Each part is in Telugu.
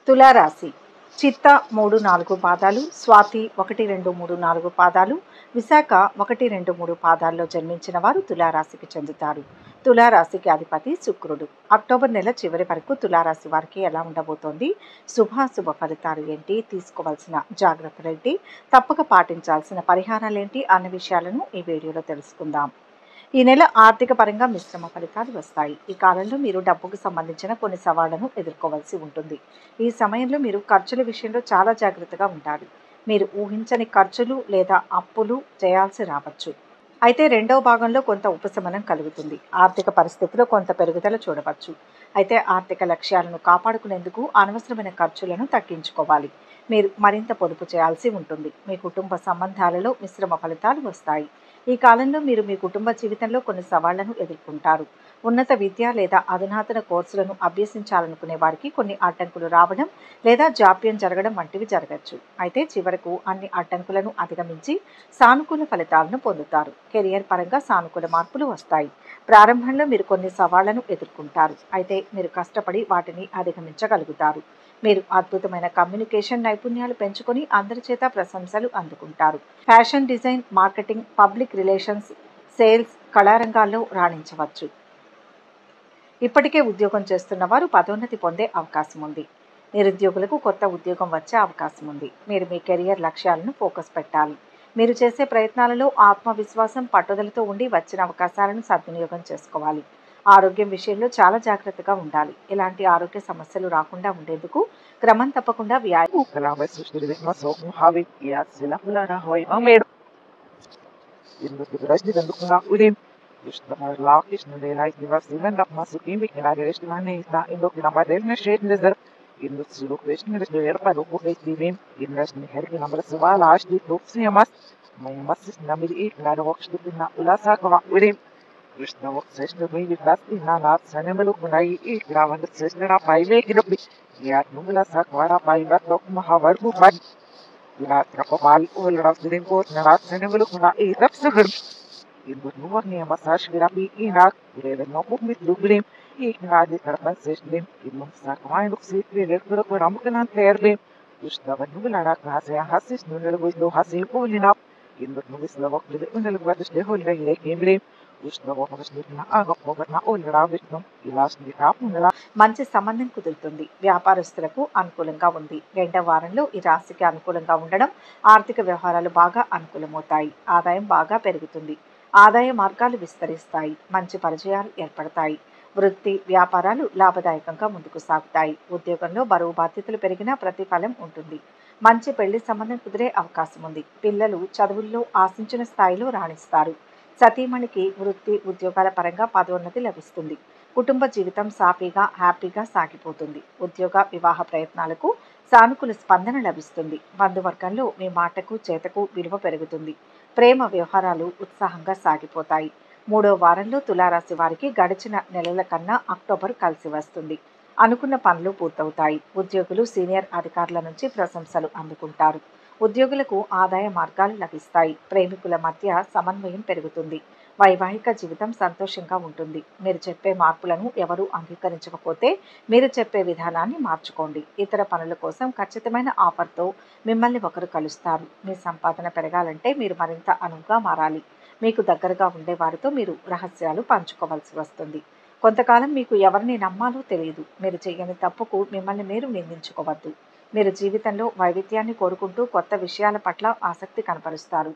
తులారాశి చిత్త 3-4 పాదాలు, స్వాతి 1-2-3-4 పాదాలు, విశాఖ 1-2-3 పాదాల్లో జన్మించిన వారు తులారాశికి చెందుతారు. తులారాశికి అధిపతి శుక్రుడు. అక్టోబర్ నెల చివరి వరకు తులారాశి వారికి ఎలా ఉండబోతోంది, శుభాశుభ ఫలితాలు ఏంటి, తీసుకోవాల్సిన జాగ్రత్తలేంటి, తప్పక పాటించాల్సిన పరిహారాలేంటి అన్న విషయాలను ఈ వీడియోలో తెలుసుకుందాం. ఈ నెల ఆర్థిక పరంగా మిశ్రమ ఫలితాలు వస్తాయి. ఈ కాలంలో మీరు డబ్బుకు సంబంధించిన కొన్ని సవాళ్లను ఎదుర్కోవాల్సి ఉంటుంది. ఈ సమయంలో మీరు ఖర్చుల విషయంలో చాలా జాగ్రత్తగా ఉండాలి. మీరు ఊహించని ఖర్చులు లేదా అప్పులు చేయాల్సి రావచ్చు. అయితే రెండవ భాగంలో కొంత ఉపశమనం కలుగుతుంది. ఆర్థిక పరిస్థితిలో కొంత పెరుగుదల చూడవచ్చు. అయితే ఆర్థిక లక్ష్యాలను కాపాడుకునేందుకు అనవసరమైన ఖర్చులను తగ్గించుకోవాలి. మీరు మరింత పొదుపు చేయాల్సి ఉంటుంది. మీ కుటుంబ సంబంధాలలో మిశ్రమ ఫలితాలు వస్తాయి. ఈ కాలంలో మీరు మీ కుటుంబ జీవితంలో కొన్ని సవాళ్లను ఎదుర్కొంటారు. ఉన్నత విద్య లేదా అధునాతన కోర్సులను అభ్యసించాలనుకునే వారికి కొన్ని అడ్డంకులు రావడం లేదా జాప్యం జరగడం వంటివి జరగచ్చు. అయితే చివరకు అన్ని అడ్డంకులను అధిగమించి సానుకూల ఫలితాలను పొందుతారు. కెరియర్ పరంగా సానుకూల మార్పులు వస్తాయి. ప్రారంభంలో మీరు కొన్ని సవాళ్లను ఎదుర్కొంటారు. అయితే మీరు కష్టపడి వాటిని అధిగమించగలుగుతారు. మీరు అద్భుతమైన కమ్యూనికేషన్ నైపుణ్యాలు పెంచుకొని అందరి చేత ప్రశంసలు అందుకుంటారు. Fashion design, marketing, public relations, sales, కళారంగాల్లో రాణించవచ్చు. ఇప్పటికే ఉద్యోగం చేస్తున్న వారు పదోన్నతి పొందే అవకాశం ఉంది. నిరుద్యోగులకు కొత్త ఉద్యోగం వచ్చే అవకాశం ఉంది. మీరు మీ కెరియర్ లక్ష్యాలను ఫోకస్ పెట్టాలి. మీరు చేసే ప్రయత్నాలలో ఆత్మవిశ్వాసం, పట్టుదలతో ఉండి వచ్చిన అవకాశాలను సద్వినియోగం చేసుకోవాలి. ఆరోగ్యం విషయంలో చాలా జాగ్రత్తగా ఉండాలి. ఎలాంటి ఆరోగ్య సమస్యలు రాకుండా ఉండేందుకు క్రమం తప్పకుండా మంచి సంబంధం కుదురుతుంది. వ్యాపారస్తులకు అనుకూలంగా ఉంది. రెండవ వారంలో ఈ రాశికి అనుకూలంగా ఉండడం ఆర్థిక వ్యవహారాలు బాగా అనుకూలమవుతాయి. ఆదాయం బాగా పెరుగుతుంది. ఆదాయ మార్గాలు విస్తరిస్తాయి. మంచి పరిచయాలు ఏర్పడతాయి. వృత్తి, వ్యాపారాలు లాభదాయకంగా ముందుకు సాగుతాయి. ఉద్యోగంలో బరువు బాధ్యతలు పెరిగినా ప్రతిఫలం ఉంటుంది. మంచి పెళ్లి సంబంధం కుదిరే అవకాశం ఉంది. పిల్లలు చదువుల్లో ఆశించిన స్థాయిలో రాణిస్తారు. సతీమణికి వృత్తి, ఉద్యోగాల పరంగా పదోన్నతి లభిస్తుంది. కుటుంబ జీవితం సాఫీగా, హ్యాపీగా సాగిపోతుంది. ఉద్యోగ, వివాహ ప్రయత్నాలకు సానుకూల స్పందన లభిస్తుంది. బంధువర్గంలో మీ మాటకు, చేతకు విలువ పెరుగుతుంది. ప్రేమ వ్యవహారాలు ఉత్సాహంగా సాగిపోతాయి. మూడో వారంలో తులారాశి వారికి గడిచిన నెలల కన్నా అక్టోబర్ కలిసి వస్తుంది. అనుకున్న పనులు పూర్తవుతాయి. ఉద్యోగులు సీనియర్ అధికారుల నుంచి ప్రశంసలు అందుకుంటారు. ఉద్యోగులకు ఆదాయ మార్గాలు లభిస్తాయి. ప్రేమికుల మధ్య సమన్వయం పెరుగుతుంది. వైవాహిక జీవితం సంతోషంగా ఉంటుంది. మీరు చెప్పే మార్పులను ఎవరూ అంగీకరించకపోతే మీరు చెప్పే విధానాన్ని మార్చుకోండి. ఇతర పనుల కోసం ఖచ్చితమైన ఆఫర్తో మిమ్మల్ని ఒకరు కలుస్తారు. మీ సంపాదన పెరగాలంటే మీరు మరింత అనువుగా మారాలి. మీకు దగ్గరగా ఉండే వారితో మీరు రహస్యాలు పంచుకోవాల్సి వస్తుంది. కొంతకాలం మీకు ఎవరిని నమ్మాలో తెలియదు. మీరు చేయని తప్పుకు మిమ్మల్ని మీరు నిందించుకోవద్దు. మీరు జీవితంలో వైవిధ్యాన్ని కోరుకుంటూ కొత్త విషయాల పట్ల ఆసక్తి కనపరుస్తారు.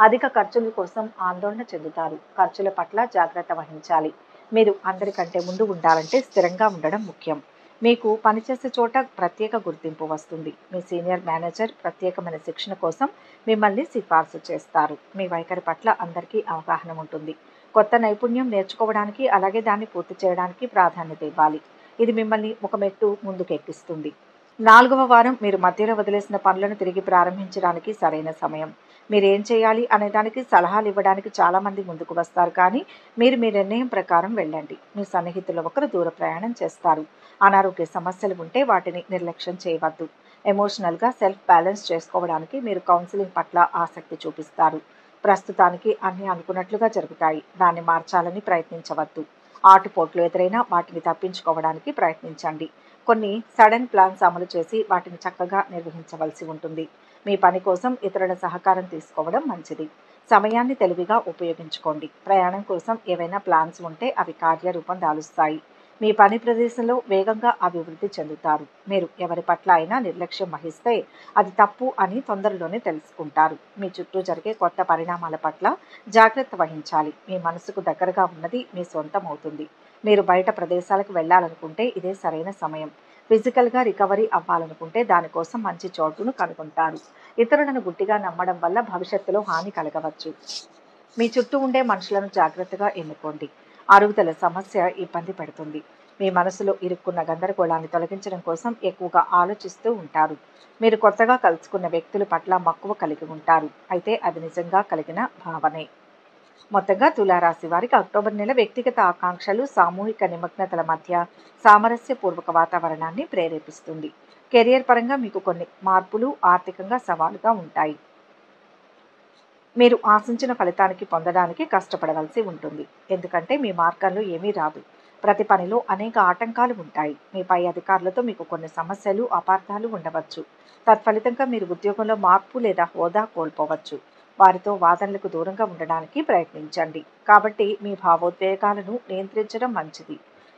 అధిక ఖర్చుల కోసం ఆందోళన చెందుతారు. ఖర్చుల పట్ల జాగ్రత్త వహించాలి. మీరు అందరికంటే ముందు ఉండాలంటే స్థిరంగా ఉండడం ముఖ్యం. మీకు పనిచేసే చోట ప్రత్యేక గుర్తింపు వస్తుంది. మీ సీనియర్ మేనేజర్ ప్రత్యేకమైన శిక్షణ కోసం మిమ్మల్ని సిఫార్సు చేస్తారు. మీ వైఖరి పట్ల అందరికీ అవగాహన ఉంటుంది. కొత్త నైపుణ్యం నేర్చుకోవడానికి, అలాగే దాన్ని పూర్తి చేయడానికి ప్రాధాన్యత ఇవ్వాలి. ఇది మిమ్మల్ని ఒక మెట్టు ముందుకెక్కిస్తుంది. నాలుగవ వారం మీరు మధ్యలో వదిలేసిన పనులను తిరిగి ప్రారంభించడానికి సరైన సమయం. మీరేం చేయాలి అనే దానికి సలహాలు ఇవ్వడానికి చాలామంది ముందుకు వస్తారు, కానీ మీరు మీ నిర్ణయం ప్రకారం వెళ్ళండి. మీ సన్నిహితులు ఒకరు దూర ప్రయాణం చేస్తారు. అనారోగ్య సమస్యలు ఉంటే వాటిని నిర్లక్ష్యం చేయవద్దు. ఎమోషనల్గా సెల్ఫ్ బ్యాలెన్స్ చేసుకోవడానికి మీరు కౌన్సిలింగ్ పట్ల ఆసక్తి చూపిస్తారు. ప్రస్తుతానికి అన్నీ అనుకున్నట్లుగా జరుగుతాయి. దాన్ని మార్చాలని ప్రయత్నించవద్దు. ఆటుపోట్లు ఎదురైనా వాటిని తప్పించుకోవడానికి ప్రయత్నించండి. కొన్ని సడన్ ప్లాన్స్ అమలు చేసి వాటిని చక్కగా నిర్వహించవలసి ఉంటుంది. మీ పని కోసం ఇతరుల సహకారం తీసుకోవడం మంచిది. సమయాన్ని తెలివిగా ఉపయోగించుకోండి. ప్రయాణం కోసం ఏవైనా ప్లాన్స్ ఉంటే అవి కార్యరూపం దాలుస్తాయి. మీ పని ప్రదేశంలో వేగంగా అభివృద్ధి చెందుతారు. మీరు ఎవరి పట్ల అయినా నిర్లక్ష్యం వహిస్తే అది తప్పు అని తొందరలోనే తెలుసుకుంటారు. మీ చుట్టూ జరిగే కొత్త పరిణామాల పట్ల జాగ్రత్త వహించాలి. మీ మనసుకు దగ్గరగా ఉన్నది మీ సొంతం అవుతుంది. మీరు బయట ప్రదేశాలకు వెళ్ళాలనుకుంటే ఇదే సరైన సమయం. ఫిజికల్గా రికవరీ అవ్వాలనుకుంటే దానికోసం మంచి చోటును కనుగొంటారు. ఇతరులను గుడ్డిగా నమ్మడం వల్ల భవిష్యత్తులో హాని కలగవచ్చు. మీ చుట్టూ ఉండే మనుషులను జాగ్రత్తగా ఎన్నుకోండి. అరుగుదల సమస్య ఇబ్బంది పెడుతుంది. మీ మనసులో ఇరుక్కున్న గందరగోళాన్ని తొలగించడం కోసం ఎక్కువగా ఆలోచిస్తూ ఉంటారు. మీరు కొత్తగా కలుసుకున్న వ్యక్తుల పట్ల మక్కువ కలిగి ఉంటారు. అయితే అది నిజంగా కలిగిన భావనే. మొత్తంగా తులారాశి వారికి అక్టోబర్ నెల వ్యక్తిగత ఆకాంక్షలు, సామూహిక నిమగ్నతల మధ్య సామరస్యపూర్వక వాతావరణాన్ని ప్రేరేపిస్తుంది. కెరియర్ పరంగా మీకు కొన్ని మార్పులు ఆర్థికంగా సవాలుగా ఉంటాయి. మీరు ఆశించిన ఫలితానికి పొందడానికి కష్టపడవలసి ఉంటుంది. ఎందుకంటే మీ మార్గంలో ఏమీ రాదు. ప్రతి పనిలో అనేక ఆటంకాలు ఉంటాయి. మీ పై అధికారులతో మీకు కొన్ని సమస్యలు, అపార్థాలు ఉండవచ్చు. తత్ఫలితంగా మీరు ఉద్యోగంలో మార్పు లేదా హోదా కోల్పోవచ్చు. వారితో వాదనలకు దూరంగా ఉండడానికి ప్రయత్నించండి. కాబట్టి మీ భావోద్వేగాలను నియంత్రించడం మంచిది.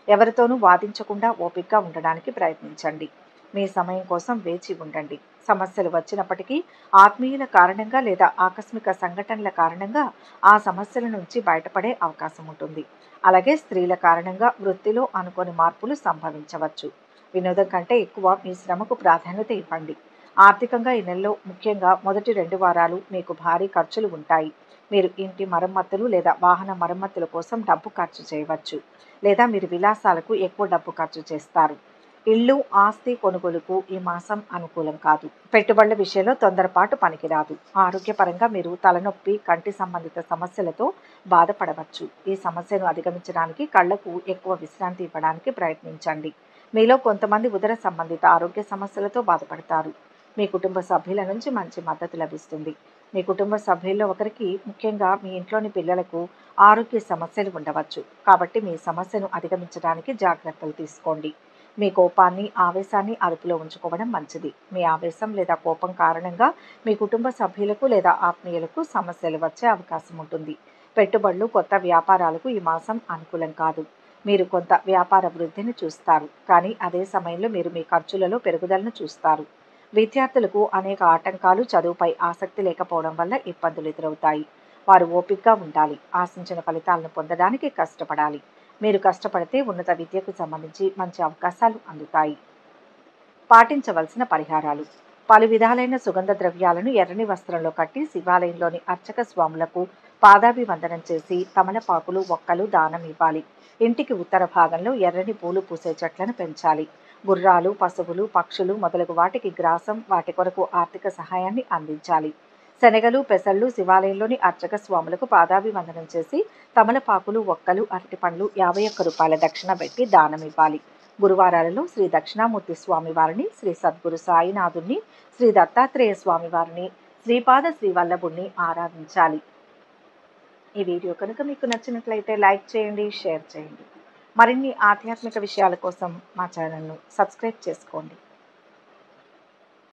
ఎవరితోనూ వాదించకుండా ఓపికగా ఉండడానికి ప్రయత్నించండి. మీ సమయం కోసం వేచి ఉండండి. సమస్యలు వచ్చినప్పటికీ ఆత్మీయుల కారణంగా లేదా ఆకస్మిక సంఘటనల కారణంగా ఆ సమస్యల నుంచి బయటపడే అవకాశం ఉంటుంది. అలాగే స్త్రీల కారణంగా వృత్తిలో అనుకోని మార్పులు సంభవించవచ్చు. వినోదం కంటే ఎక్కువ మీ శ్రమకు ప్రాధాన్యత ఇవ్వండి. ఆర్థికంగా ఈ నెలలో ముఖ్యంగా మొదటి 2 వారాలు మీకు భారీ ఖర్చులు ఉంటాయి. మీరు ఇంటి మరమ్మతులు లేదా వాహన మరమ్మతుల కోసం డబ్బు ఖర్చు చేయవచ్చు. లేదా మీరు విలాసాలకు ఎక్కువ డబ్బు ఖర్చు చేస్తారు. ఇల్లు, ఆస్తి కొనుగోలుకు ఈ మాసం అనుకూలం కాదు. పెట్టుబడుల విషయంలో తొందరపాటు పనికిరాదు. ఆరోగ్యపరంగా మీరు తలనొప్పి, కంటి సంబంధిత సమస్యలతో బాధపడవచ్చు. ఈ సమస్యను అధిగమించడానికి కళ్లకు ఎక్కువ విశ్రాంతి ఇవ్వడానికి ప్రయత్నించండి. మీలో కొంతమంది ఉదర సంబంధిత ఆరోగ్య సమస్యలతో బాధపడతారు. మీ కుటుంబ సభ్యుల నుంచి మంచి మద్దతు లభిస్తుంది. మీ కుటుంబ సభ్యుల్లో ఒకరికి, ముఖ్యంగా మీ ఇంట్లోని పిల్లలకు ఆరోగ్య సమస్యలు ఉండవచ్చు. కాబట్టి మీ సమస్యను అధిగమించడానికి జాగ్రత్తలు తీసుకోండి. మీ కోపాన్ని, ఆవేశాన్ని అదుపులో ఉంచుకోవడం మంచిది. మీ ఆవేశం లేదా కోపం కారణంగా మీ కుటుంబ సభ్యులకు లేదా ఆత్మీయులకు సమస్యలు వచ్చే అవకాశం ఉంటుంది. పెట్టుబడులు, కొత్త వ్యాపారాలకు ఈ మాసం అనుకూలం కాదు. మీరు కొంత వ్యాపార వృద్ధిని చూస్తారు, కానీ అదే సమయంలో మీరు మీ ఖర్చులలో పెరుగుదలను చూస్తారు. విద్యార్థులకు అనేక ఆటంకాలు, చదువుపై ఆసక్తి లేకపోవడం వల్ల ఇబ్బందులు ఎదురవుతాయి. వారు ఓపికగా ఉండాలి. ఆశించిన ఫలితాలను పొందడానికి కష్టపడాలి. మీరు కష్టపడితే ఉన్నత విద్యకు సంబంధించి మంచి అవకాశాలు అందుతాయి. పాటించవలసిన పరిహారాలు: పలు విధాలైన సుగంధ ద్రవ్యాలను ఎర్రని వస్త్రంలో కట్టి శివాలయంలోని అర్చక స్వాములకు పాదాభివందనం చేసి తమలపాకులు, ఒక్కలు దానం ఇవ్వాలి. ఇంటికి ఉత్తర భాగంలో ఎర్రని పూలు పూసే చెట్లను పెంచాలి. గుర్రాలు, పశువులు, పక్షులు మొదలగు వాటికి గ్రాసం, వాటి కొరకు ఆర్థిక సహాయాన్ని అందించాలి. శనగలు, పెసళ్ళు శివాలయంలోని అర్చక స్వాములకు పాదాభివందనం చేసి తమలపాకులు, ఒక్కలు, అరటిపండ్లు 51 రూపాయల దక్షిణ పెట్టి దానం ఇవ్వాలి. గురువారాలలో శ్రీ దక్షిణామూర్తి స్వామివారిని, శ్రీ సద్గురు సాయినాథుని, శ్రీ దత్తాత్రేయ స్వామివారిని, శ్రీపాద శ్రీవల్లభుణ్ణి ఆరాధించాలి. ఈ వీడియో కనుక మీకు నచ్చినట్లయితే లైక్ చేయండి, షేర్ చేయండి. మరిన్ని ఆధ్యాత్మిక విషయాల కోసం మా ఛానల్ను సబ్స్క్రైబ్ చేసుకోండి.